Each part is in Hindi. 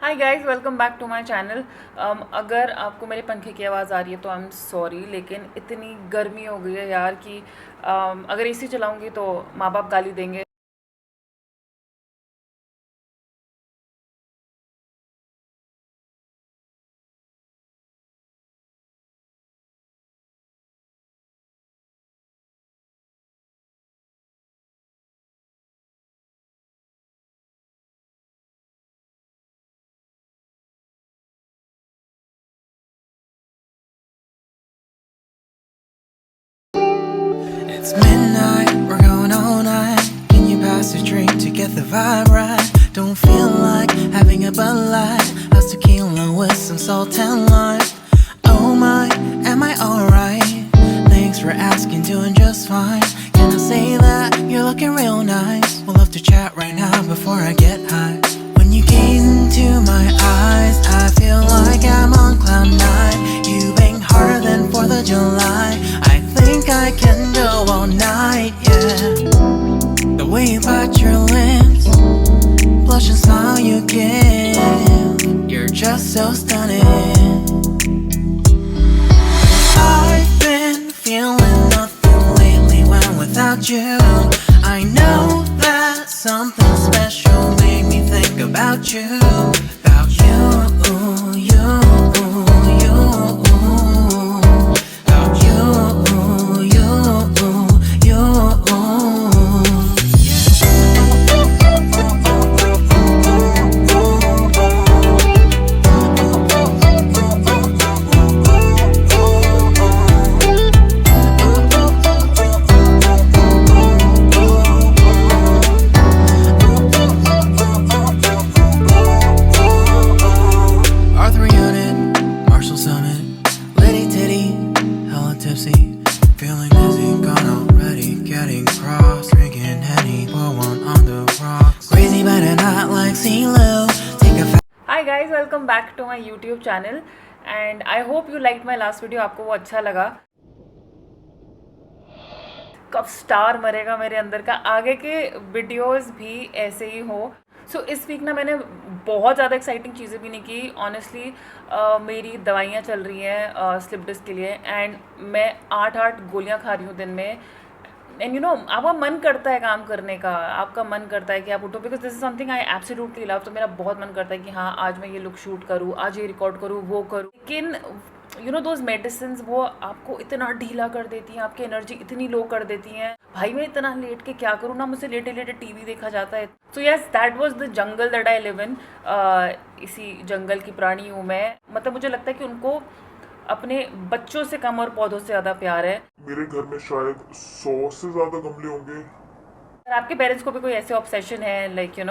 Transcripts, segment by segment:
Hi guys, welcome back to my channel. अगर आपको मेरे पंखे की आवाज़ आ रही है तो आई एम सॉरी, लेकिन इतनी गर्मी हो गई है यार कि अगर एसी चलाऊंगी तो माँ बाप गाली देंगे। It's midnight, we're going all night. Can you pass a drink to get the vibe right? Don't feel like having a Bud Light. How's tequila with some salt and lime? Oh my, am I alright? Thanks for asking, doing just fine. Can I say that you're looking real nice? We'll love to chat right now before I get high. When you gaze into my eyes, I feel like I'm on cloud nine. You bang harder than 4th of July. I think I can go all night, yeah. The way you bite your lips, blush and smile you give, you're just so stunning. I've been feeling nothing lately when without you. I know that something special made me think about you, about you, you, you, about you, you, you. Arthur Unit, Marshall Summit, Liddy Titty, hella tipsy, feeling dizzy, gone already, getting cross, drinking Henny, pour one on the rocks, crazy but not like CeeLo, take a hi guys, welcome back to my YouTube channel and I hope you like my last video. आपको वो अच्छा लगा। कब स्टार मरेगा मेरे अंदर का, आगे के वीडियोस भी ऐसे ही हो। सो इस वीक ना मैंने बहुत ज़्यादा एक्साइटिंग चीज़ें भी नहीं की ऑनेस्टली। मेरी दवाइयाँ चल रही हैं स्लिप डिस्क के लिए एंड मैं 8-8 गोलियाँ खा रही हूँ दिन में। एंड आपका मन करता है काम करने का, आपका मन करता है कि आप उठो, because this is something I absolutely love. तो मेरा बहुत मन करता है कि हाँ, आज मैं ये लुक शूट करूँ, आज ये रिकॉर्ड करूँ, वो करूँ। लेकिन दोज मेडिसिन वो आपको इतना ढीला कर देती हैं, आपकी एनर्जी इतनी लो कर देती हैं। भाई मैं इतना लेट के क्या करूँ ना, मुझसे लेटे लेटे टीवी देखा जाता है। So yes, that was the jungle that I live in. इसी जंगल की प्राणी हूँ मैं। मतलब मुझे लगता है कि उनको अपने बच्चों से कम और पौधों से ज़्यादा प्यार है। मेरे घर में शायद 100 से ज्यादा गमले होंगे। अगर आपके पेरेंट्स को भी कोई ऐसे ऑब्सेशन है, लाइक कि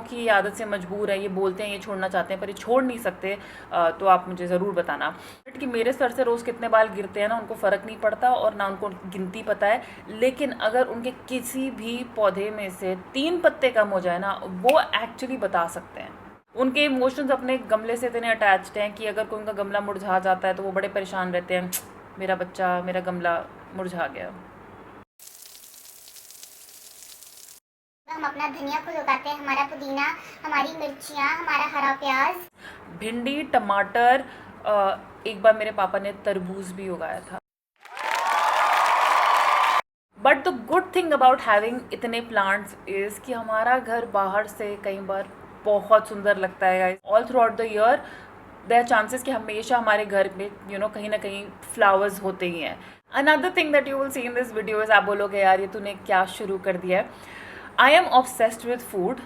कि ये आदत से मजबूर है, ये बोलते हैं ये छोड़ना चाहते हैं पर ये छोड़ नहीं सकते, तो आप मुझे ज़रूर बताना। बट कि मेरे सर से रोज़ कितने बाल गिरते हैं ना, उनको फ़र्क नहीं पड़ता और ना उनको गिनती पता है। लेकिन अगर उनके किसी भी पौधे में से 3 पत्ते कम हो जाए ना, वो एक्चुअली बता सकते हैं। उनके इमोशंस अपने गमले से इतने अटैच्ड हैं कि अगर कोई उनका गमला मुरझा जाता है तो वो बड़े परेशान रहते हैं, मेरा बच्चा, मेरा गमला मुरझा गया। हम अपना धनिया खुद उगाते हैं, हमारा पुदीना, हमारी मिर्चियाँ, हमारा हरा प्याज, भिंडी, टमाटर, एक बार मेरे पापा ने तरबूज भी उगाया था। But the good thing about having इतने प्लांट्स इज़ कि हमारा घर बाहर से कई बार बहुत सुंदर लगता है guys. All throughout the year there are chances कि हमेशा हमारे घर में कहीं ना कहीं फ्लावर्स होते ही हैं। Another thing that you will see in this video is, आप बोलोगे यार ये तूने क्या शुरू कर दिया है। I am obsessed with food.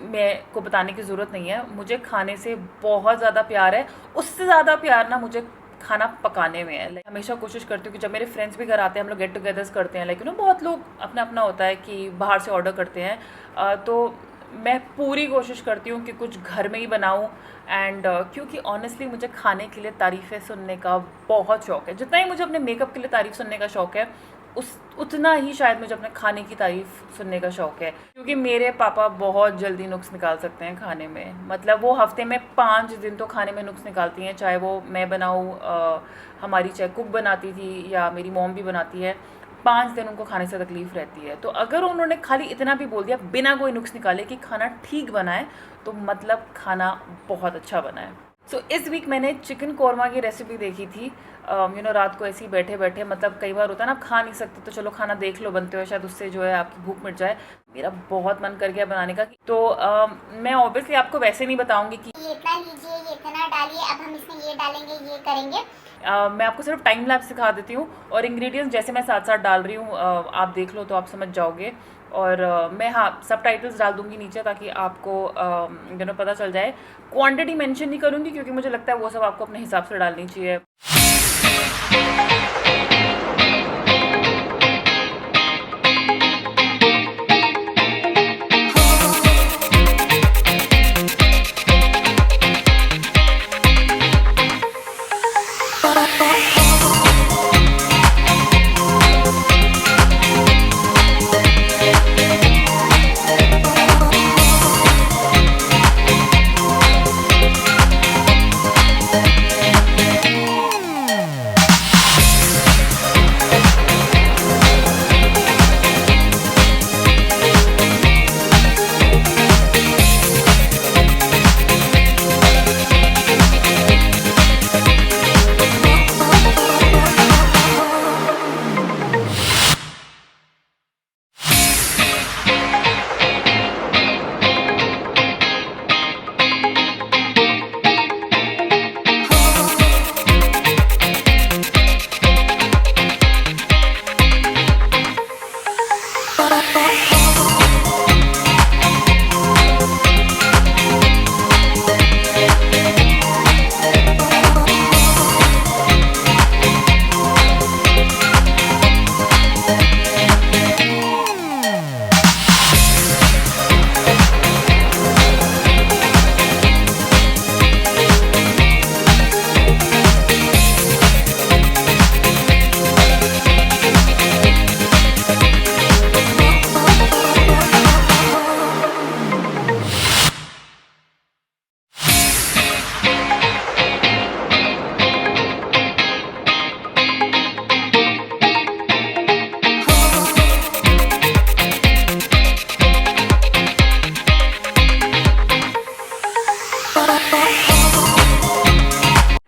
मेरे को बताने की ज़रूरत नहीं है, मुझे खाने से बहुत ज़्यादा प्यार है। उससे ज़्यादा प्यार ना मुझे खाना पकाने में है। हमेशा कोशिश करती हूँ कि जब मेरे फ्रेंड्स भी घर आते हैं, हम लोग गेट टुगेदर्स करते हैं, लेकिन बहुत लोग अपना अपना होता है कि बाहर से ऑर्डर करते हैं, तो मैं पूरी कोशिश करती हूँ कि कुछ घर में ही बनाऊँ। एंड क्योंकि ऑनेस्टली मुझे खाने के लिए तारीफ़ें सुनने का बहुत शौक़ है। जितना ही मुझे अपने मेकअप के लिए तारीफ़ सुनने का शौक़ है, उतना ही शायद मुझे अपने खाने की तारीफ़ सुनने का शौक़ है। क्योंकि मेरे पापा बहुत जल्दी नुक्स निकाल सकते हैं खाने में। मतलब वो हफ्ते में 5 दिन तो खाने में नुक्स निकालती हैं, चाहे वो मैं बनाऊँ, हमारी चाहे कुक बनाती थी या मेरी मॉम भी बनाती है। 5 दिन उनको खाने से तकलीफ़ रहती है। तो अगर उन्होंने खाली इतना भी बोल दिया बिना कोई नुक्स निकाले कि खाना ठीक बना है, तो मतलब खाना बहुत अच्छा बना है। सो इस वीक मैंने चिकन कौरमा की रेसिपी देखी थी। रात को ऐसे ही बैठे बैठे, मतलब कई बार होता है ना, आप खा नहीं सकते तो चलो खाना देख लो बनते हुए, शायद उससे जो है आपकी भूख मिट जाए। मेरा बहुत मन कर गया बनाने का। तो मैं ऑब्वियसली आपको वैसे नहीं बताऊंगी कि ये इतना लीजिए, ये इतना डालिए, अब हम इसमें ये डालेंगे, ये करेंगे। मैं आपको सिर्फ टाइम लैप्स सिखा देती हूँ और इंग्रेडिएंट्स जैसे मैं साथ साथ डाल रही हूँ आप देख लो तो आप समझ जाओगे। और मैं हाँ सब टाइटल्स डाल दूँगी नीचे ताकि आपको पता चल जाए। क्वांटिटी मेंशन नहीं करूँगी क्योंकि मुझे लगता है वो सब आपको अपने हिसाब से डालनी चाहिए।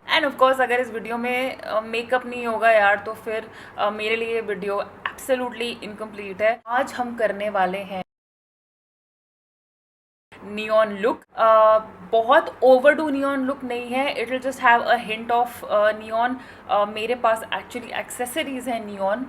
एंड ऑफ कोर्स अगर इस वीडियो में मेकअप नहीं होगा यार तो फिर मेरे लिए वीडियो एब्सोल्युटली इनकम्प्लीट है। आज हम करने वाले हैं नियॉन लुक। बहुत ओवरडू नियॉन लुक नहीं है, it will just have a hint of neon. मेरे पास एक्चुअली एक्सेसरीज हैं नियॉन।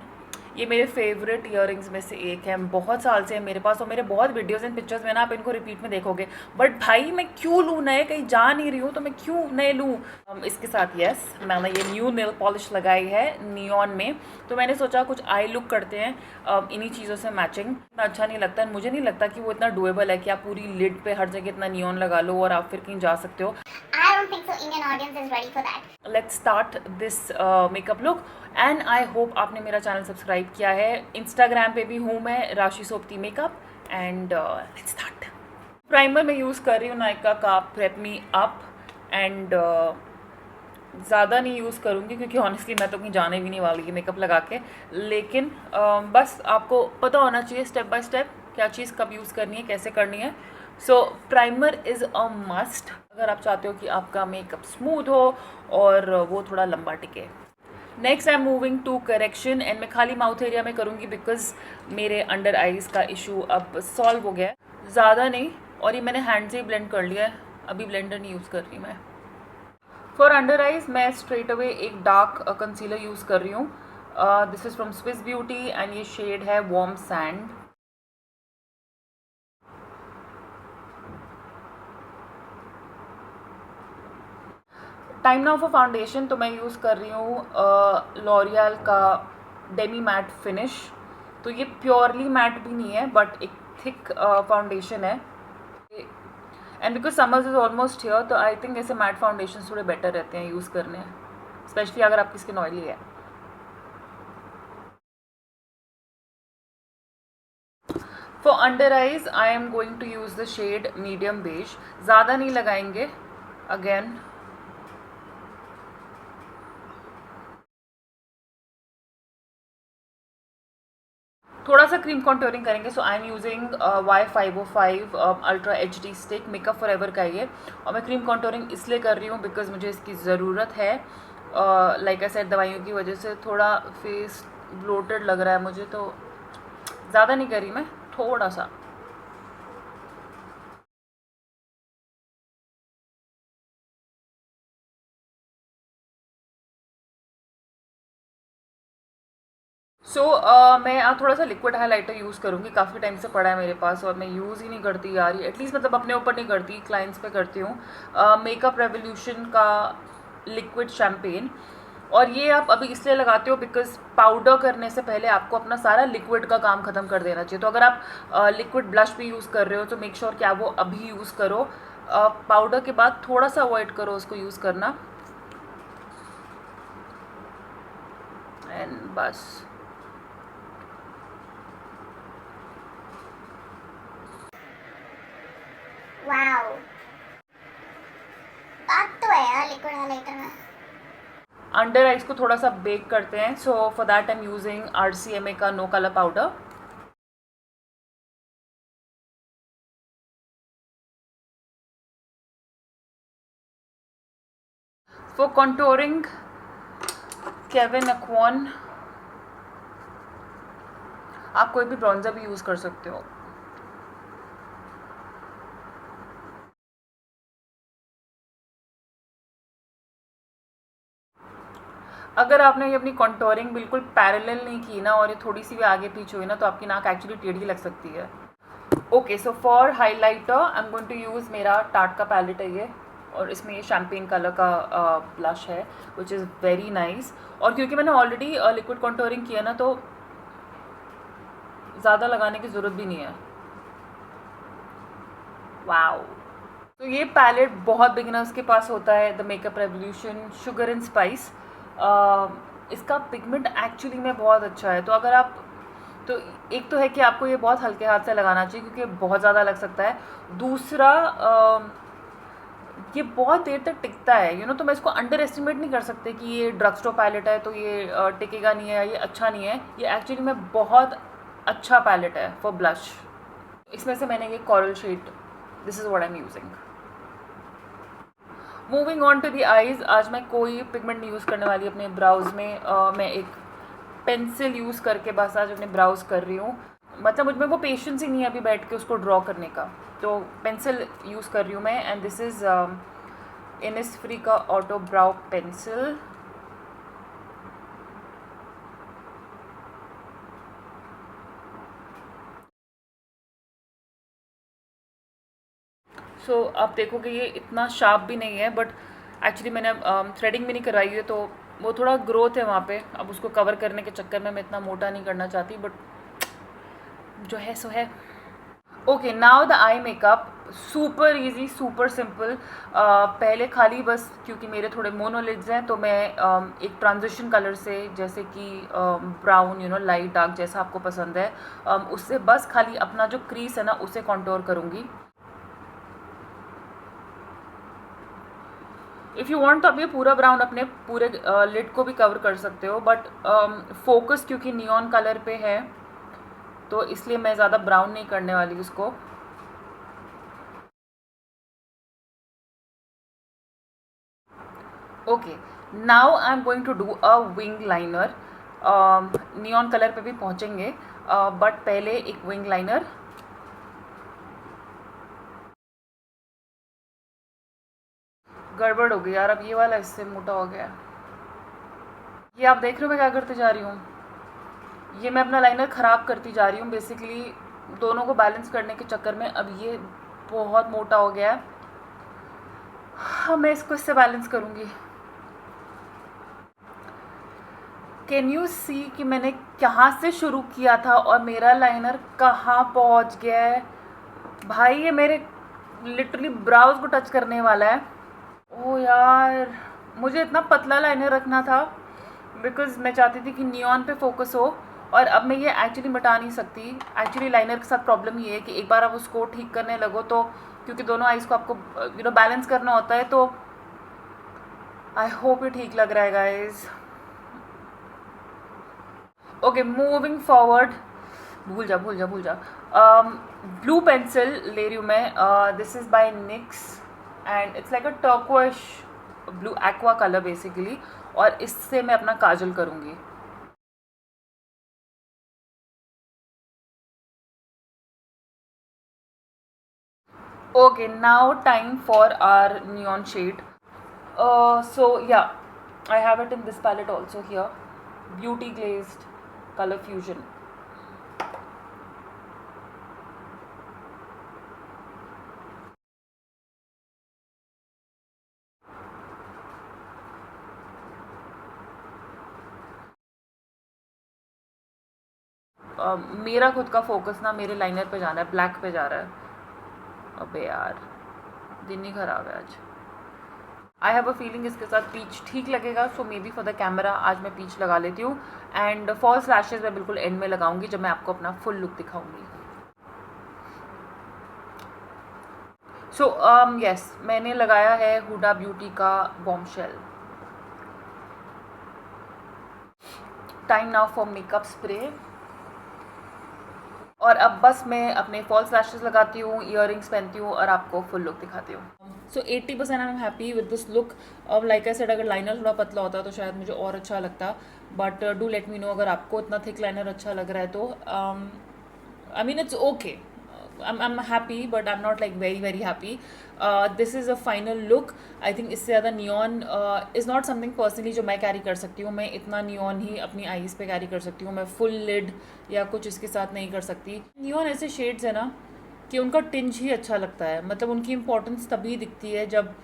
ये मेरे फेवरेट इयररिंग्स में से एक है, बहुत साल से है मेरे पास और मेरे बहुत वीडियोस एंड पिक्चर्स में ना आप इनको रिपीट में देखोगे। बट भाई मैं क्यों लूँ नए, कहीं जा नहीं रही हूँ तो मैं क्यों नए लूँ। इसके साथ यस मैंने ये न्यू नेल पॉलिश लगाई है नियॉन में, तो मैंने सोचा कुछ आई लुक करते हैं इन्हीं चीज़ों से मैचिंग। इतना अच्छा नहीं लगता, मुझे नहीं लगता कि वो इतना डुएबल है कि आप पूरी लिड पे हर जगह इतना नियॉन लगा लो और आप फिर कहीं जा सकते हो। I don't think so Indian audience is ready for that. Let's start this makeup look and I hope आपने मेरा चैनल सब्सक्राइब किया है। इंस्टाग्राम पे भी हूँ मैं, Rashi Sopati makeup. And let's start. Primer मैं यूज़ कर रही हूँ नायका का प्रेप मी अप एंड ज़्यादा नहीं यूज़ करूँगी क्योंकि ऑनेस्टली मैं तो कहीं जाने भी नहीं वाली मेकअप लगा के। लेकिन बस आपको पता होना चाहिए स्टेप बाय स्टेप क्या चीज़ कब यूज़ करनी है, कैसे करनी है। सो प्राइमर इज़ अ मस्ट अगर आप चाहते हो कि आपका मेकअप स्मूथ हो और वो थोड़ा लंबा टिके। Next I am moving to correction and मैं खाली माउथ एरिया में करूँगी बिकॉज मेरे अंडर आइज़ का इशू अब सॉल्व हो गया है, ज़्यादा नहीं। और ये मैंने हैंड से ही ब्लेंड कर लिया है, अभी ब्लेंडर नहीं यूज़ कर रही मैं। फॉर अंडर आइज़ मैं स्ट्रेट अवे एक डार्क कंसीलर यूज़ कर रही हूँ। This is from Swiss beauty and ये शेड है warm sand. Time now for foundation तो मैं यूज़ कर रही हूँ लॉरियल का डेमी मैट फिनिश। तो ये प्योरली मैट भी नहीं है बट एक थिक फाउंडेशन है। And because summers is almost here तो आई थिंक ऐसे मैट फाउंडेशन थोड़े बेटर रहते हैं यूज़ करने, स्पेशली अगर आपकी स्किन ऑयली है। For under eyes I am going to use the shade medium beige. ज़्यादा नहीं लगाएंगे अगेन। थोड़ा सा क्रीम कॉन्टोरिंग करेंगे. So I am using Y505 ultra HD stick, makeup forever का ये. और मैं क्रीम कॉन्टोरिंग इसलिए कर रही हूँ बिकॉज मुझे इसकी ज़रूरत है. लाइक आई सेड, दवाइयों की वजह से थोड़ा फेस ब्लोटेड लग रहा है मुझे, तो ज़्यादा नहीं कर रही मैं, थोड़ा सा. मैं थोड़ा सा लिक्विड हाइलाइटर यूज़ करूँगी. काफ़ी टाइम से पड़ा है मेरे पास और मैं यूज़ ही नहीं करती यार, एटलीस्ट मतलब अपने ऊपर नहीं करती, क्लाइंट्स पे करती हूँ. मेकअप रेवोल्यूशन का लिक्विड शैम्पेन. और ये आप अभी इसलिए लगाते हो बिकॉज पाउडर करने से पहले आपको अपना सारा लिक्विड का काम ख़त्म कर देना चाहिए. तो अगर आप लिक्विड ब्लश भी यूज़ कर रहे हो तो मेक श्योर कि आप वो अभी यूज़ करो. पाउडर के बाद थोड़ा सा अवॉइड करो उसको यूज़ करना. एंड बस. वाओ, बात तो है यार लिक्विड हाइलाइटर में. अंडर आइज को थोड़ा सा बेक करते हैं. So for that I am using RCMA का no colour powder. For contouring Kevyn Aucoin. आप कोई भी ब्रॉन्जर भी यूज़ कर सकते हो. अगर आपने ये अपनी कॉन्टोरिंग बिल्कुल पैरेलल नहीं की ना और ये थोड़ी सी भी आगे पीछे हुई ना तो आपकी नाक एक्चुअली टेढ़ी लग सकती है. Okay, so for highlighter I am going to use मेरा टार्ट का पैलेट है ये, और इसमें ये शैम्पेन कलर का ब्लश है विच इज़ वेरी नाइस. और क्योंकि मैंने ऑलरेडी लिक्विड कॉन्टोरिंग किया ना तो ज़्यादा लगाने की ज़रूरत भी नहीं है. वाओ. तो ये पैलेट बहुत बिगिनर्स के पास होता है, the makeup revolution sugar and spice. इसका पिगमेंट एक्चुअली में बहुत अच्छा है. तो अगर आप, तो एक तो है कि आपको ये बहुत हल्के हाथ से लगाना चाहिए क्योंकि बहुत ज़्यादा लग सकता है. दूसरा ये बहुत देर तक टिकता है तो मैं इसको अंडर एस्टिमेट नहीं कर सकते कि ये ड्रग स्टोर पैलेट है तो ये टिकेगा नहीं है, ये अच्छा नहीं है. ये एक्चुअली में बहुत अच्छा पैलेट है फॉर ब्लश. इसमें से मैंने ये coral shade, this is what I am using. Moving on to the eyes. आज मैं कोई पिगमेंट नहीं यूज़ करने वाली अपने ब्राउज़ में. मैं एक पेंसिल यूज़ करके बस आज अपने ब्राउज़ कर रही हूँ. मतलब मुझ में वो पेशेंस ही नहीं है अभी बैठ के उसको ड्रॉ करने का, तो पेंसिल यूज़ कर रही हूँ मैं. एंड दिस इज़ इनिसफ्री का ऑटो ब्राउ पेंसिल. सो आप देखोगे ये इतना शार्प भी नहीं है, बट एक्चुअली मैंने थ्रेडिंग भी नहीं कराई है तो वो थोड़ा ग्रोथ है वहाँ पे. अब उसको कवर करने के चक्कर में मैं इतना मोटा नहीं करना चाहती, बट जो है सो है. Okay, now the eye makeup. Super easy, super simple. पहले खाली बस क्योंकि मेरे थोड़े मोनोलिड्स हैं तो मैं एक ट्रांजिशन कलर से, जैसे कि ब्राउन लाइट डार्क जैसा आपको पसंद है, उससे बस खाली अपना जो क्रीज है ना उसे कॉन्टोर करूँगी. इफ़ यू वांट तो आप ये पूरा ब्राउन अपने पूरे लिड को भी कवर कर सकते हो, बट फोकस क्योंकि नियॉन कलर पे है तो इसलिए मैं ज़्यादा ब्राउन नहीं करने वाली उसको. Okay, now I am going to do a wing liner. Neon colour पे भी पहुँचेंगे, बट पहले एक विंग लाइनर. गड़बड़ हो गई यार, अब ये वाला इससे मोटा हो गया. ये आप देख रहे हो मैं क्या करते जा रही हूँ. ये मैं अपना लाइनर ख़राब करती जा रही हूँ बेसिकली, दोनों को बैलेंस करने के चक्कर में. अब ये बहुत मोटा हो गया है. हाँ, मैं इसको इससे बैलेंस करूँगी. कैन यू सी कि मैंने कहाँ से शुरू किया था और मेरा लाइनर कहाँ पहुँच गया है भाई. ये मेरे लिटरली ब्राउज को टच करने वाला है. ओह यार, मुझे इतना पतला लाइनर रखना था बिकॉज मैं चाहती थी कि नियॉन पे फोकस हो, और अब मैं ये एक्चुअली मिटा नहीं सकती. एक्चुअली लाइनर के साथ प्रॉब्लम ये है कि एक बार आप उसको ठीक करने लगो तो, क्योंकि दोनों आईज़ को आपको बैलेंस करना होता है, तो आई होप ये ठीक लग रहा है गाइज. Okay, moving forward. भूल जा भूल जा भूल जा। ब्लू पेंसिल ले रही हूँ मैं, this is by NYX and it's like a turquoise blue aqua colour basically, और इससे मैं अपना काजल करूँगी। Okay, now time for our neon shade. So yeah, I have it in this palette also here, Beauty Glazed Color Fusion. मेरा खुद का फोकस ना मेरे लाइनर पे जाना है, ब्लैक पे जा रहा है। अबे यार, दिन ही खराब है आज। आई हैव अ फीलिंग इसके साथ पीच ठीक लगेगा, so maybe for the camera आज मैं पीच लगा लेती हूँ। एंड फॉल्स लैशेज मैं बिल्कुल एंड में लगाऊंगी जब मैं आपको अपना फुल लुक दिखाऊंगी। सो यस, मैंने लगाया है हुडा ब्यूटी का bombshell. Time now for makeup spray. और अब बस मैं अपने फॉल्स लैशेस लगाती हूँ, ईयरिंग्स पहनती हूँ और आपको फुल लुक दिखाती हूँ। सो 80% I am happy with this look. अब लाइक आई सेड, अगर लाइनर थोड़ा पतला होता तो शायद मुझे और अच्छा लगता, but do let me know अगर आपको इतना थिक लाइनर अच्छा लग रहा है तो। I mean it's okay, I'm happy but I'm not like very happy. This is a final look. I think इससे ज़्यादा neon is not something personally जो मैं कैरी कर सकती हूँ। मैं इतना neon ही अपनी आईज पे कैरी कर सकती हूँ, मैं फुल लिड या कुछ इसके साथ नहीं कर सकती। neon ऐसे शेड्स है ना कि उनका टिंज ही अच्छा लगता है, मतलब उनकी इंपॉर्टेंस तभी दिखती है जब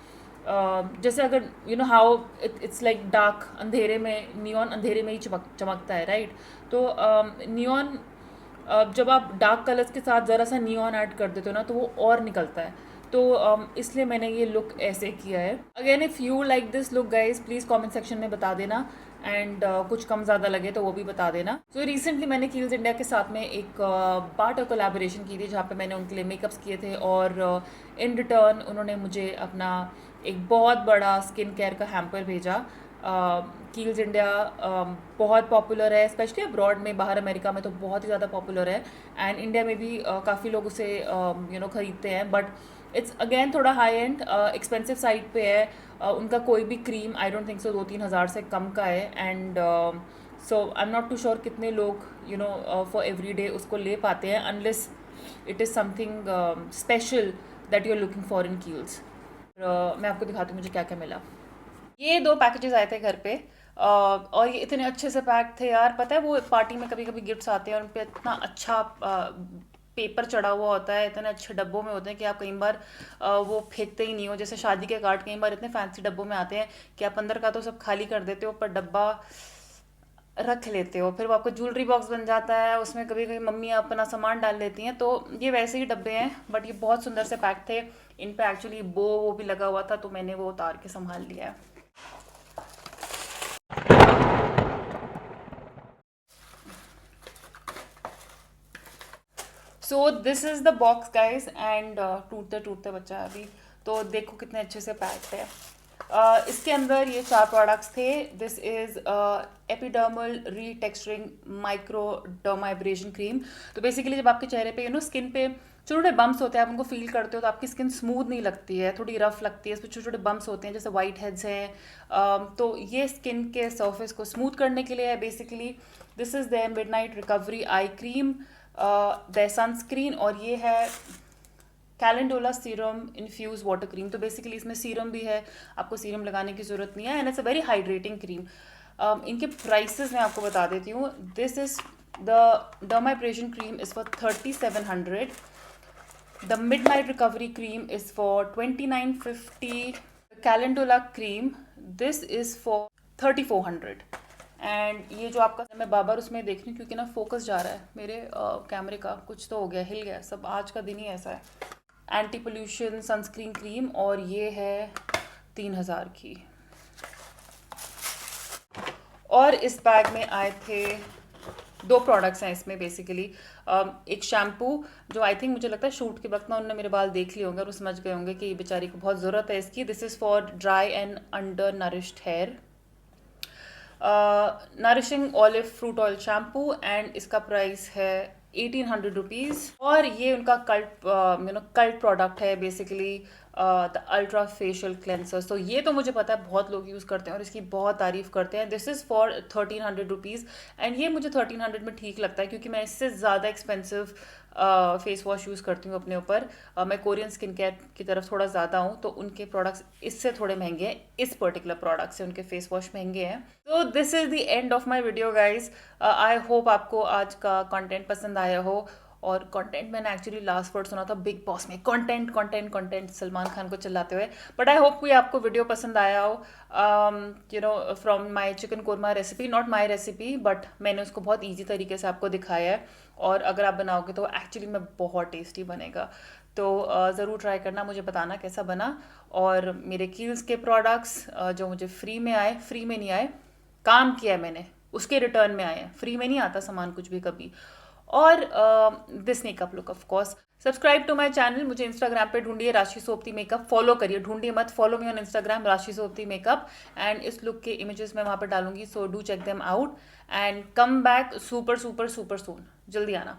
जैसे अगर you know how it's like dark, अंधेरे में नियॉन अंधेरे में ही चमकता है, राइट? तो नियॉन जब आप डार्क कलर्स के साथ ज़रा सा नियॉन ऐड कर देते हो ना तो वो और निकलता है। तो इसलिए मैंने ये लुक ऐसे किया है। Again if you like this look guys, please comment section में बता देना, एंड कुछ कम ज़्यादा लगे तो वो भी बता देना। सो रिसेंटली मैंने कील्स इंडिया के साथ में एक बार्टर कोलैबोरेशन की थी जहाँ पे मैंने उनके लिए मेकअप्स किए थे, और इन रिटर्न उन्होंने मुझे अपना एक बहुत बड़ा स्किन केयर का हैम्पर भेजा। कील्स इंडिया बहुत पॉपुलर है, स्पेशली अब्रॉड में, बाहर अमेरिका में तो बहुत ही ज़्यादा पॉपुलर है, एंड इंडिया में भी काफ़ी लोग उसे ख़रीदते हैं। बट इट्स अगेन थोड़ा हाई एंड एक्सपेंसिव साइड पे है। उनका कोई भी cream I don't think so 2-3 हज़ार से कम का है, and so I am not too sure कितने लोग फॉर एवरी डे उसको ले पाते हैं, unless it is something special that you are looking for in Kiehl's. मैं आपको दिखाती हूँ मुझे क्या क्या मिला। ये 2 पैकेजेस आए थे घर पे, और ये इतने अच्छे से पैक थे यार। पता है वो पार्टी में कभी कभी गिफ्ट्स आते हैं और उन पे इतना अच्छा पेपर चढ़ा हुआ होता है, इतने अच्छे डब्बों में होते हैं कि आप कई बार वो फेंकते ही नहीं हो। जैसे शादी के कार्ड कई बार इतने फैंसी डब्बों में आते हैं कि आप अंदर का तो सब खाली कर देते हो पर डब्बा रख लेते हो, फिर वो आपको ज्वेलरी बॉक्स बन जाता है, उसमें कभी कभी मम्मी अपना सामान डाल लेती हैं। तो ये वैसे ही डब्बे हैं, बट ये बहुत सुंदर से पैक थे। इन पे एक्चुअली वो भी लगा हुआ था तो मैंने वो उतार के संभाल लिया है। So this is the box guys, and टूटते टूटते बच्चा है अभी, तो देखो कितने अच्छे से पैक्ड है। इसके अंदर ये 4 प्रोडक्ट्स थे। This is epidermal retexturing micro dermabrasion cream. तो बेसिकली जब आपके चेहरे पे स्किन पे छोटे छोटे बम्प्स होते हैं, आप उनको फील करते हो तो आपकी स्किन स्मूथ नहीं लगती है, थोड़ी रफ लगती है, इस पर छोटे छोटे बम्प्स होते हैं जैसे वाइट हेड्स हैं। तो ये स्किन के सरफेस को स्मूथ करने के लिए है basically. This is the midnight recovery eye cream, the sunscreen, और ये है calendula serum infuse water cream. तो बेसिकली इसमें सीरम भी है, आपको सीरम लगाने की ज़रूरत नहीं है, and it's a very hydrating cream. इनके प्राइसेस मैं आपको बता देती हूँ। This is the dermabrasion cream is for 3700, the midnight recovery cream is for 2950, calendula cream this is for 3400। And ये जो आपका, मैं बार उसमें देख रही हूँ क्योंकि ना फोकस जा रहा है मेरे कैमरे का, कुछ तो हो गया, हिल गया सब, आज का दिन ही ऐसा है। एंटी पोल्यूशन सनस्क्रीन क्रीम, और ये है 3000 की। और इस बैग में आए थे 2 प्रोडक्ट्स हैं इसमें बेसिकली। एक शैम्पू जो आई थिंक मुझे लगता है शूट के वक्त ना उन्होंने मेरे बाल देख लिए होंगे और वो समझ गए होंगे कि बेचारी को बहुत ज़रूरत है इसकी। This is for dry and under nourished hair, nourishing olive fruit oil shampoo, and इसका प्राइस है 1800 रुपीज़। और ये उनका कल्ट प्रोडक्ट है basically, the ultra facial cleanser. So ये तो मुझे पता है बहुत लोग यूज़ करते हैं और इसकी बहुत तारीफ़ करते हैं। This is for 1300 rupees and ये मुझे 1300 में ठीक लगता है क्योंकि मैं इससे ज़्यादा एक्सपेंसिव फेस वॉश यूज़ करती हूँ अपने ऊपर। मैं कोरियन स्किन केयर की तरफ थोड़ा ज़्यादा हूँ तो उनके प्रोडक्ट्स इससे थोड़े महंगे हैं, इस पर्टिकुलर प्रोडक्ट से उनके फेस वॉश महंगे हैं। तो this is the end of my video guys. I hope आपको आज का कंटेंट पसंद आया हो। और कंटेंट मैंने एक्चुअली लास्ट वर्ड सुना था बिग बॉस में, content content content Salman Khan को चिल्लाते हुए। बट आई होप कि आपको वीडियो पसंद आया हो। From my chicken korma recipe, not my recipe but मैंने उसको बहुत ईजी तरीके से आपको दिखाया है और अगर आप बनाओगे तो एक्चुअली में बहुत टेस्टी बनेगा। तो ज़रूर ट्राई करना, मुझे बताना कैसा बना। और मेरे कील्स के प्रोडक्ट्स जो मुझे फ्री में आए, फ्री में नहीं आए, काम किया मैंने उसके रिटर्न में आए हैं, फ्री में नहीं आता सामान कुछ भी कभी। और this makeup look of course. Subscribe to my channel, मुझे इंस्टाग्राम पे ढूंढिए राशि सोपती मेकअप, फॉलो करिए, ढूंढिए मत, follow me on Instagram Rashi Sopati makeup. And इस लुक के इमेजेस मैं वहाँ पर डालूंगी, so do check them out and come back super super super soon. जल्दी आना।